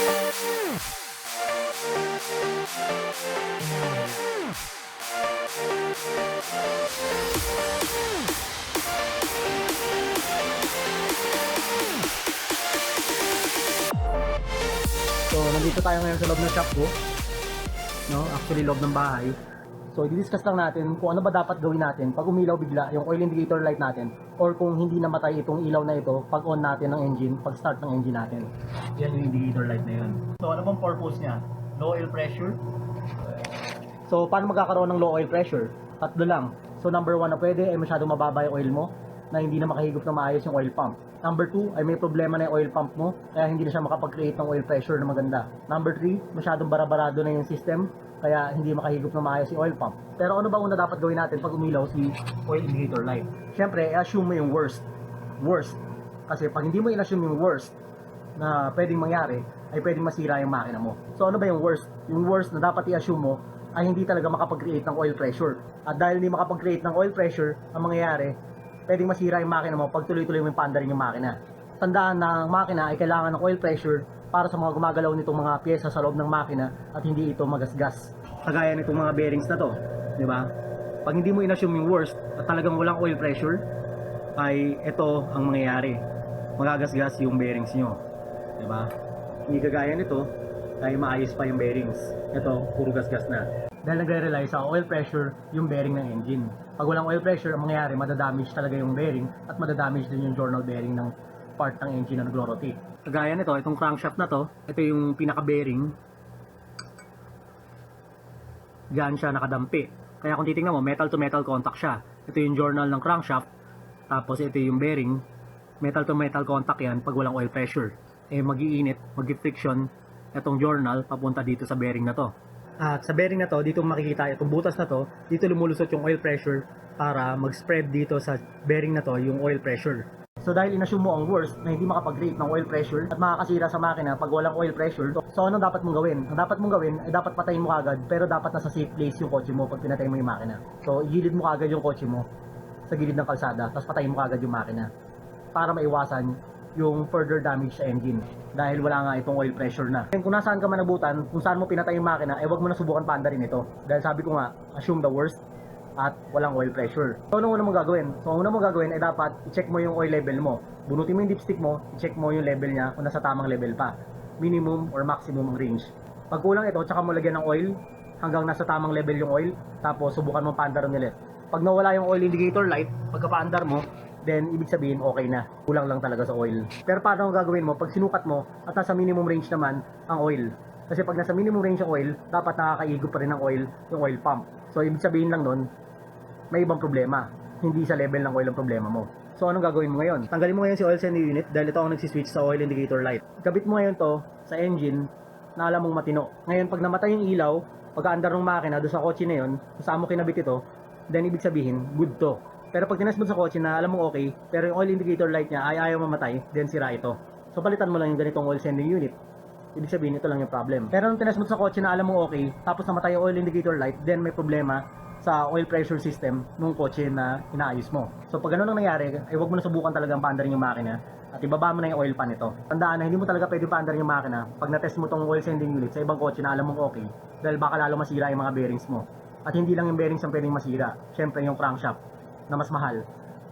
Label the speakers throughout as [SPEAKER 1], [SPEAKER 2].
[SPEAKER 1] So, nandito tayo ngayon sa loob ng shop ko. No? Actually, loob ng bahay. So, i-discuss lang natin kung ano ba dapat gawin natin pag umilaw bigla yung oil indicator light natin or kung hindi namatay itong ilaw na ito pag on natin ng engine, pag start ng engine natin. Yan yung indicator light na yun. So, ano bang purpose niya? Low oil pressure? So, paano magkakaroon ng low oil pressure? Tatlo lang. So, number 1 na pwede ay masyadong mababa yung oil mo na hindi na makahigop na maayos yung oil pump. Number 2 ay may problema na yung oil pump mo kaya hindi na siya makapag-create ng oil pressure na maganda. Number 3, masyadong barabarado na yung system kaya hindi makahigop na maayos yung oil pump. Pero ano ba una dapat gawin natin pag umilaw si oil indicator light? Siyempre, i-assume mo yung worst. Worst. Kasi pag hindi mo i-assume yung worst na pwedeng mangyari, ay pwedeng masira yung makina mo. So ano ba yung worst? Yung worst na dapat i-assume mo ay hindi talaga makapag-create ng oil pressure. At dahil hindi makapag-create ng oil pressure, ang mangyayari, pwedeng masira yung makina mo pag tuloy-tuloy mo yung paandarin yung makina. Tandaan na ang makina ay kailangan ng oil pressure para sa mga gumagalaw nitong mga pyesa sa loob ng makina at hindi ito magasgas. Kagaya nitong mga bearings na to, di ba? Pag hindi mo in-assume yung worst at talagang walang oil pressure, ay ito ang mangyayari. Magagasgas yung bearings nyo, di ba? Hindi kagaya nito ay maayos pa yung bearings. Ito, puro gasgas na. Dahil nagre-rely sa oil pressure yung bearing ng engine. Pag walang oil pressure, ang mangyayari, madadamage talaga yung bearing at madadamage din yung journal bearing ng part ng engine na nagro-rotate. Kagaya nito, itong crankshaft na to, ito yung pinaka-bearing. Diyan siya nakadampi. Kaya kung titingnan mo, metal to metal contact siya. Ito yung journal ng crankshaft, tapos ito yung bearing. Metal to metal contact yan pag walang oil pressure. Mag-iinit, mag-friction itong journal papunta dito sa bearing na to. At sa bearing na to, dito makikita itong butas na to, dito lumulusot yung oil pressure para mag-spread dito sa bearing na to yung oil pressure. So dahil inassume mo ang worst na hindi makapag-create ng oil pressure at makakasira sa makina pag walang oil pressure, so ano dapat mong gawin? Ang dapat mong gawin ay dapat patayin mo agad pero dapat nasa safe place yung kotse mo pag pinatay mo yung makina. So igilid mo agad yung kotse mo sa gilid ng kalsada tapos patayin mo agad yung makina para maiwasan yung further damage sa engine dahil wala nga itong oil pressure na. Kung nasaan ka man nabutan, kung saan mo pinatay yung makina, wag mo na subukan paandarin ito. Dahil sabi ko nga, assume the worst at walang oil pressure. So ano mong gagawin? So una mong gagawin ay dapat i-check mo yung oil level mo. Bunutin mo yung dipstick mo, i-check mo yung level niya kung nasa tamang level pa. Minimum or maximum ang range. Pag kulang ito, tsaka mo lagyan ng oil hanggang nasa tamang level yung oil, tapos subukan mo paandarin ulit. Pag nawala yung oil indicator light, pagka-paandar mo, then ibig sabihin okay na. Kulang lang talaga sa oil. Pero paano ang gagawin mo? Pag sinukat mo at nasa minimum range naman ang oil. Kasi pag nasa minimum range ang oil, dapat nakakaigop pa rin ng oil yung oil pump. So ibig sabihin lang nun, may ibang problema. Hindi sa level ng oil ang problema mo. So anong gagawin mo ngayon? Tanggalin mo ngayon si oil sending unit dahil ito ang nagsiswitch sa oil indicator light. Kabit mo ngayon to sa engine na alam mong matino. Ngayon pag namatay yung ilaw, pag-aandar ng makina doon sa kotse na yun, kung saan mo kinabit ito, then ibig sabihin, good to. Pero pag tinasbot sa kotse na alam mong okay, pero yung oil indicator light niya ay ayaw mamatay, then sira ito. So palitan mo lang yung ganitong oil sending unit. Ibig sabihin, ito lang yung problem. Pero nung tinasbot sa kotse na alam mong okay, tapos namatay yung oil indicator light, then may problema sa oil pressure system nung kotse na inaayos mo. So pag ganun ang nangyari, ay huwag mo na subukan talaga ang paandarin yung makina at ibaba mo na yung oil pan nito. Tandaan na hindi mo talaga pwede paandarin yung makina pag na-test mo tong oil sending unit sa ibang kotse na alam mong okay, dahil baka lalo masira yung mga bearings mo. At hindi lang yung bearings ang pwedeng masira, syempre yung crankshaft na mas mahal,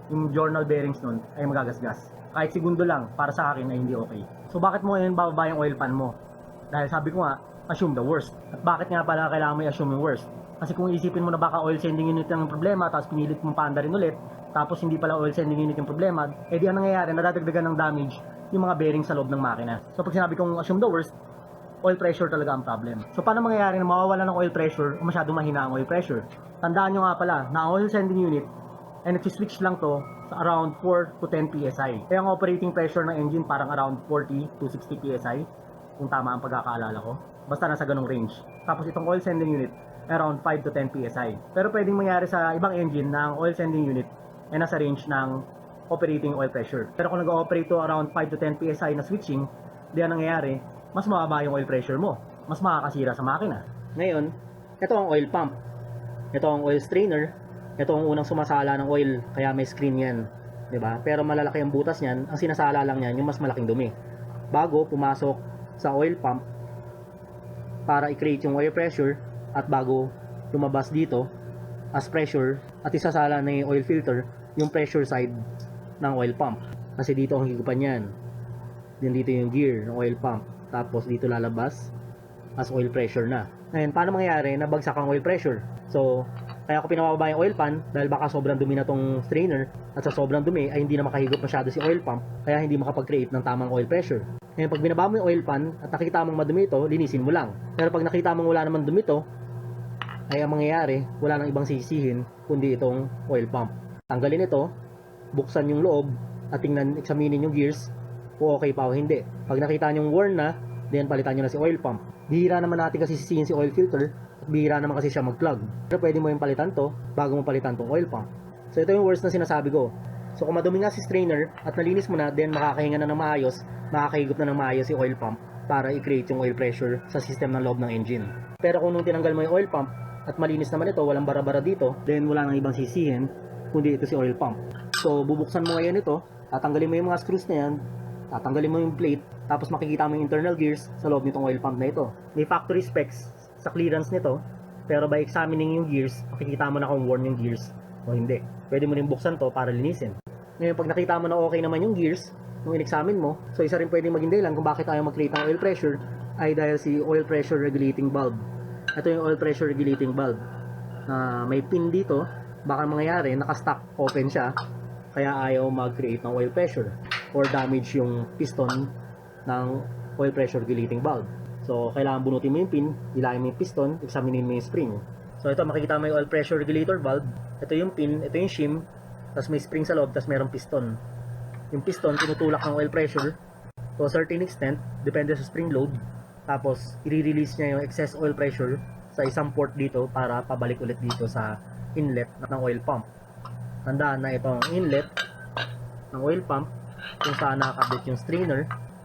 [SPEAKER 1] yung journal bearings nun ay magagasgas. Kahit segundo lang, para sa akin ay hindi okay. So bakit mo ngayon bababa yung oil pan mo? Dahil sabi ko nga, assume the worst. At bakit nga pala kailangan mo i-assume yung worst? Kasi kung isipin mo na baka oil sending unit ang problema, tapos pinilit mong paandarin ulit, tapos hindi pala oil sending unit yung problema, eh di ang nangyayari, nadadagdagan ng damage yung mga bearings sa loob ng makina. So pag sinabi kong assume the worst, oil pressure talaga ang problem. So paano mangyayari na mawawala ng oil pressure o masyadong mahina ang oil pressure? Tandaan nyo nga pala na oil sending unit ay nagsiswitch lang to sa around 4 to 10 PSI. Kaya ang operating pressure ng engine parang around 40 to 60 PSI, kung tama ang pagkakaalala ko. Basta nasa ganong range. Tapos itong oil sending unit, around 5 to 10 PSI. Pero pwedeng mangyari sa ibang engine na ang oil sending unit ay nasa range ng operating oil pressure. Pero kung nag-ooperate to around 5 to 10 PSI na switching, di ang nangyayari, mas mababa yung oil pressure mo. Mas makakasira sa makina. Ngayon, ito ang oil pump. Ito ang oil strainer. Ito ang unang sumasala ng oil, kaya may screen yan. Diba? Pero malalaki ang butas niyan, ang sinasala lang niyan yung mas malaking dumi. Bago pumasok sa oil pump para i-create yung oil pressure at bago lumabas dito as pressure at isasala na yung oil filter yung pressure side ng oil pump. Kasi dito ang higupan yan. Then dito yung gear ng oil pump. Tapos dito lalabas as oil pressure na. Ngayon, paano mangyayari na bagsak ang oil pressure? So, kaya ako pinababa yung oil pan dahil baka sobrang dumi na tong strainer at sa sobrang dumi ay hindi na makahigop masyado si oil pump kaya hindi makapag-create ng tamang oil pressure. Ngayon, pag binaba mo yung oil pan at nakita mong madumi ito, linisin mo lang. Pero pag nakita mong wala naman dumi ito, ay ang mangyayari, wala nang ibang sisihin kundi itong oil pump. Tanggalin ito, buksan yung loob at tingnan, examinin yung gears kung okay pa o hindi. Pag nakita nyong worn na, then palitan nyo na si oil pump. Bihira naman natin kasi sisihin si oil filter at bihira naman kasi siya mag-plug. Pero pwede mo yung palitan to bago mo palitan tong oil pump. So ito yung worst na sinasabi ko. So kung madumi nga si strainer at nalinis mo na, then makakahinga na ng maayos, makakahigop na ng maayos si oil pump para i-create yung oil pressure sa system ng loob ng engine. Pero kung nung tinanggal mo yung oil pump at malinis naman ito, walang bara-bara dito, then wala nang ibang sisihin kundi ito si oil pump. So bubuksan mo ngayon ito, tatanggalin mo yung mga screws na yan, tatanggalin mo yung plate, tapos makikita mo yung internal gears sa loob nitong oil pump na ito. May factory specs sa clearance nito, pero by examining yung gears, makikita mo na kung worn yung gears o hindi. Pwede mo rin buksan to para linisin. Ngayon, pag nakita mo na okay naman yung gears, nung in-examine mo, so isa rin pwedeng maging dahilan kung bakit ayaw mag-create ng oil pressure ay dahil si oil pressure regulating valve. Ito yung oil pressure regulating valve. May pin dito, baka mangyayari, naka-stock open siya, kaya ayaw mag-create ng oil pressure or damage yung piston ng oil pressure regulating valve. So, kailangan bunutin mo yung pin, ilayin mo yung piston, examinin mo yung spring. So, ito makikita mo yung oil pressure regulator valve. Ito yung pin, ito yung shim, tapos may spring sa loob, tapos mayroong piston. Yung piston, tinutulak ng oil pressure to a certain extent, depende sa spring load. Tapos, i-release niya yung excess oil pressure sa isang port dito para pabalik ulit dito sa inlet ng oil pump. Tandaan na itong inlet ng oil pump kung saan nakakabit yung strainer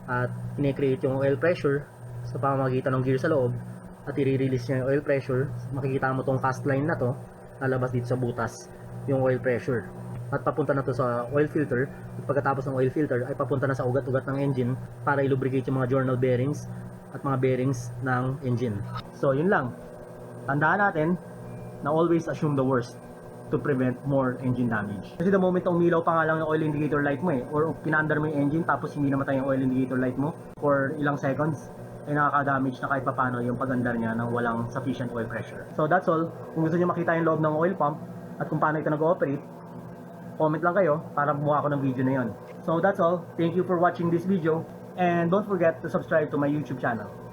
[SPEAKER 1] at kine-create yung oil pressure sa pamamagitan ng gear sa loob at i-release niya yung oil pressure. Makikita mo tong cast line na to, lalabas dito sa butas yung oil pressure at papunta na to sa oil filter at pagkatapos ng oil filter ay papunta na sa ugat-ugat ng engine para i-lubricate yung mga journal bearings at mga bearings ng engine. So yun lang, tandaan natin na always assume the worst to prevent more engine damage. Kasi the moment na umilaw pa nga lang yung oil indicator light mo or pinaandar mo yung engine tapos hindi namatay yung oil indicator light mo for ilang seconds, ay nakaka-damage na kahit papano yung pag-andar niya ng walang sufficient oil pressure. So that's all. Kung gusto niyo makita yung loob ng oil pump at kung paano ito nag-ooperate, comment lang kayo para bumuha ako ng video na yon. So that's all. Thank you for watching this video and don't forget to subscribe to my YouTube channel.